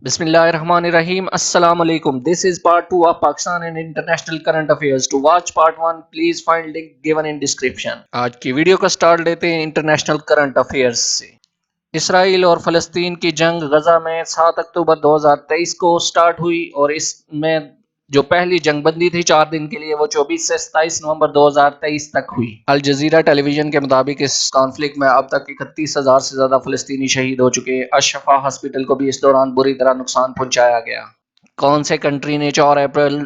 بسم اللہ الرحمن الرحیم. السلام علیکم. This is part 2 of Pakistan and International Current Affairs. To watch part 1, please find link given in description. آج کی ویڈیو کا سٹارٹ لیتے ہیں انٹرنیشنل کرنٹ افیئرز سے. اسرائیل اور فلسطین کی جنگ غزہ میں 7 اکتوبر 2023 کو سٹارٹ ہوئی اور اس میں جو پہلی جنگ بندی تھی 4 دن کے لیے وہ 24 سے 27 نومبر 2023 تک ہوئی. الجزیرہ ٹیلی ویژن کے مطابق اس کانفلکٹ میں اب تک 31,000 سے زیادہ فلسطینی شہید ہو چکے. الشفا ہاسپٹل کو بھی اس دوران بری طرح نقصان پہنچایا گیا. کون سے کنٹری نے 4 اپریل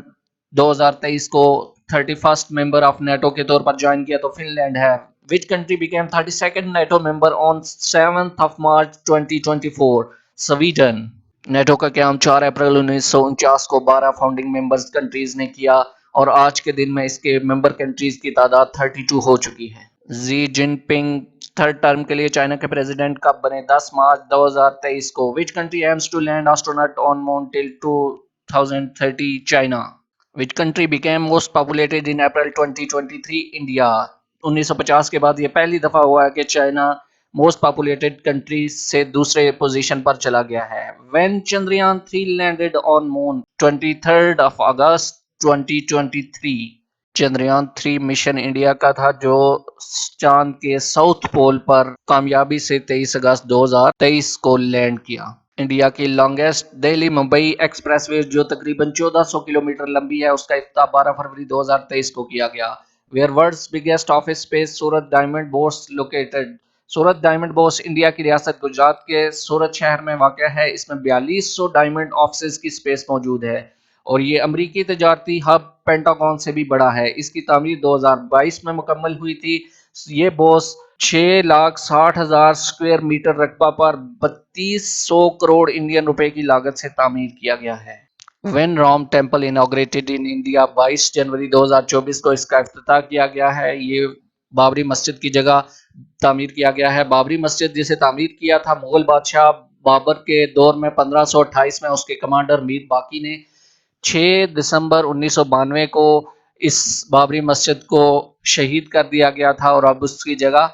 2023 کو 31st ممبر آف نیٹو کے طور پر جوائن کیا؟ تو فن لینڈ ہے. Which country became 32nd NATO member on 7th of March 2024? Sweden. NATO کا قیام 4 اپریل 1949 کو 12 فاؤنڈنگ ممبرز کنٹریز نے کیا اور آج کے دن میں اس کے ممبر کنٹریز کی تعداد 32 ہو چکی ہے. زی جن پنگ تھرڈ ٹرم کے لیے چائنا کے پریزیڈنٹ کب بنے؟ 10 مارچ 2023 کو. Which country aims to land astronaut on moon till 2030? China. Which country became most populated in April 2023? India. 1950 کے بعد یہ پہلی دفعہ ہوا ہے کہ چائنا موسٹ پاپولیٹڈ کنٹری سے دوسرے پوزیشن پر چلا گیا ہے. When Chandrayaan 3 landed on moon? 23rd of August 2023. Chandrayaan 3 mission India کا تھا جو چاند کے ساؤتھ پول پر کامیابی سے 23 اگست 2023 کو لینڈ کیا. انڈیا کی longest Delhi Mumbai express way جو تقریباً 1400 کلومیٹر لمبی ہے اس کا افتتاح 12 فروری 2023 کو کیا گیا. Where world's biggest office space Surat diamond bourse located? Surat diamond bourse India کی ریاست گجرات کے سورت شہر میں واقع ہے. اس میں 4200 ڈائمنڈ آفسز کی اسپیس موجود ہے اور یہ امریکی تجارتی ہب پینٹاگون سے بھی بڑا ہے. اس کی تعمیر 2022 میں مکمل ہوئی تھی. یہ بورس 6,60,000 اسکوائر میٹر رقبہ پر 3200 کروڑ انڈین روپے کی لاگت سے تعمیر کیا گیا ہے. When Ram Temple inaugurated in India? 22 جنوری 2024 کو اس کا افتتاح کیا گیا ہے. یہ بابری مسجد کی جگہ تعمیر کیا گیا ہے. بابری مسجد جسے تعمیر کیا تھا مغل بادشاہ بابر کے دور میں 1528 میں اس کے کمانڈر میر باقی نے 6 دسمبر 1992 کو اس بابری مسجد کو شہید کر دیا گیا تھا اور اب اس کی جگہ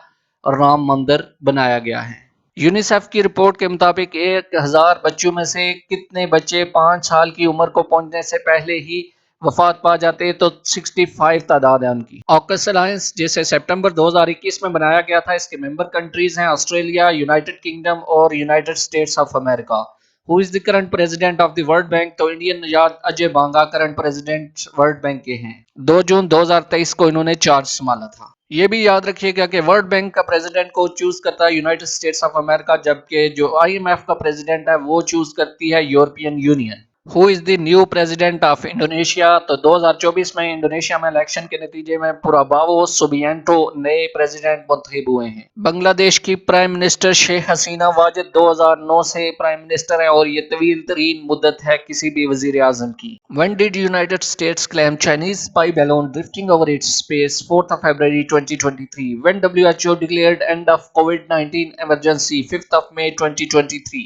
رام مندر بنایا گیا ہے. یونیسیف کی رپورٹ کے مطابق 1000 بچوں میں سے کتنے بچے 5 سال کی عمر کو پہنچنے سے پہلے ہی وفات پا جاتے؟ تو 65 تعداد ہے ان کی. آکس الائنس جسے سپٹمبر 2021 میں بنایا گیا تھا اس کے ممبر کنٹریز ہیں آسٹریلیا، یونائٹڈ کنگڈم اور United States of America. Who is the current president of the World Bank? تو انڈین نژاد اجے بانگا کرنٹ پریزیڈنٹ ورلڈ بینک کے ہیں. 2 جون 2023 کو انہوں نے چارج سنبھالا تھا. یہ بھی یاد رکھیے گا کہ ورلڈ بینک کا پریزیڈنٹ کو چوز کرتا ہے یونائٹڈ اسٹیٹس آف امریکہ جبکہ جو آئی ایم ایف کا پریزیڈنٹ ہے وہ چوز کرتی ہے European union. Who is the new president of Indonesia? تو 2024 میں انڈونیشیا میں الیکشن کے نتیجے میں پراباوو سوبیانٹو نئے پریزیڈنٹ منتخب ہوئے ہیں. بنگلہ دیش کی پرائم منسٹر شیخ حسینہ واجد 2009 سے پرائم منسٹر ہیں اور یہ طویل ترین مدت ہے کسی بھی وزیر اعظم کی. When did United States claim Chinese spy balloon drifting over its space? 4th of February 2023. When WHO declared end of COVID-19 emergency? 5th of May 2023.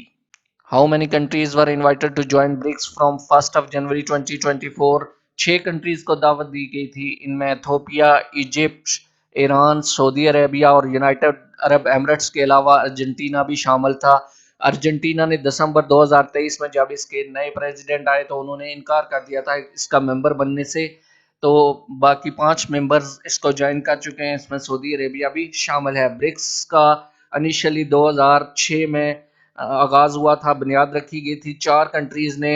How many countries were invited to join BRICS from 1st of January 2024? 6 countries کو دعوت دی گئی تھی. ان میں Ethiopia, Egypt, Iran, سعودی عربیہ اور United عرب Emirates کے علاوہ Argentina بھی شامل تھا. ارجنٹینا نے دسمبر 2023 میں جب اس کے نئے پریزیڈنٹ آئے تو انہوں نے انکار کر دیا تھا اس کا ممبر بننے سے. تو باقی 5 ممبرز اس کو جوائن کر چکے ہیں، اس میں سعودی عربیہ بھی شامل ہے. برکس کا انیشلی 2006 میں آغاز ہوا تھا، بنیاد رکھی گئی تھی 4 کنٹریز نے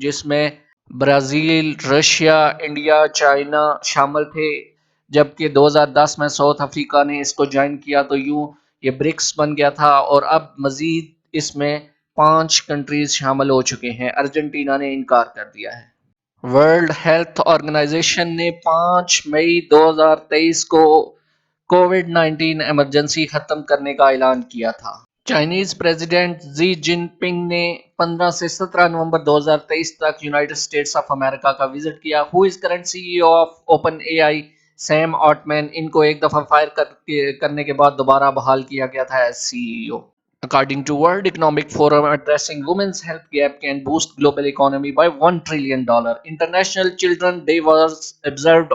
جس میں برازیل، رشیا، انڈیا، چائنا شامل تھے جبکہ 2010 میں ساؤتھ افریقہ نے اس کو جوائن کیا تو یوں یہ برکس بن گیا تھا اور اب مزید اس میں 5 کنٹریز شامل ہو چکے ہیں. ارجنٹینا نے انکار کر دیا ہے. ورلڈ ہیلتھ آرگنائزیشن نے 5 مئی 2023 کو کووڈ-19 ایمرجنسی ختم کرنے کا اعلان کیا تھا. چائنیز پریزیڈنٹ زی جن پنگ نے 15 سے 17 نومبر 2023 تک یونائٹڈ اسٹیٹس آف امریکہ کا وزٹ کیا. Who is current C E O of Open A I? Sam Altman. ان کو ایک دفعہ فائر کرنے کے بعد دوبارہ بحال کیا گیا تھا as C E O. According to World Economic Forum, addressing women's health gap can boost global economy by $1 trillion. International Children Day was observed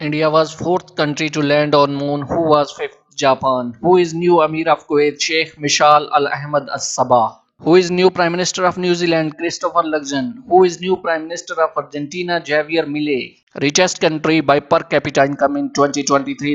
India was fourth country to land on moon. Who was fifth? Japan. Who is new Amir of Kuwait? Sheikh Mishal Al Ahmed Al Sabah. Who is new Prime Minister of New Zealand? Christopher Luxon. Who is new Prime Minister of Argentina? Javier Milei. Richest country by per capita income in 2023.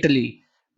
Italy.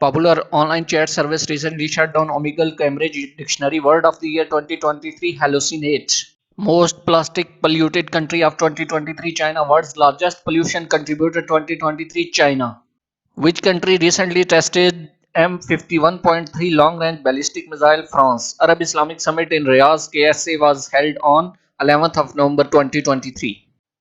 Popular online chat service recently shut down Omegle Cambridge Dictionary Word of the Year 2023 hallucinate. Most plastic polluted country of 2023 China. World's largest pollution contributor 2023 China. Which country recently tested M51.3 long range ballistic missile? France. Arab Islamic Summit in Riyadh KSA was held on 11th of November 2023.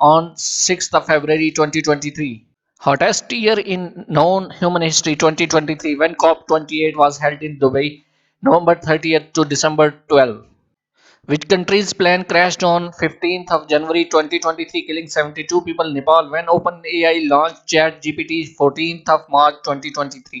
on 6th of February 2023. Hottest year in known human history 2023 when COP28 was held in Dubai November 30th to December 12th. Which country's plane crashed on 15th of January 2023 killing 72 people? Nepal. When OpenAI launched ChatGPT 14th of March 2023.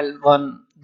L1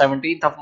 17th of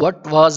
What was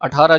18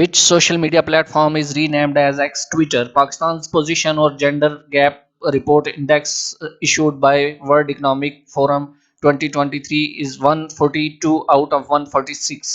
Which social media platform is renamed as X Twitter? Pakistan's position or gender gap report index issued by World Economic Forum 2023 is 142 out of 146.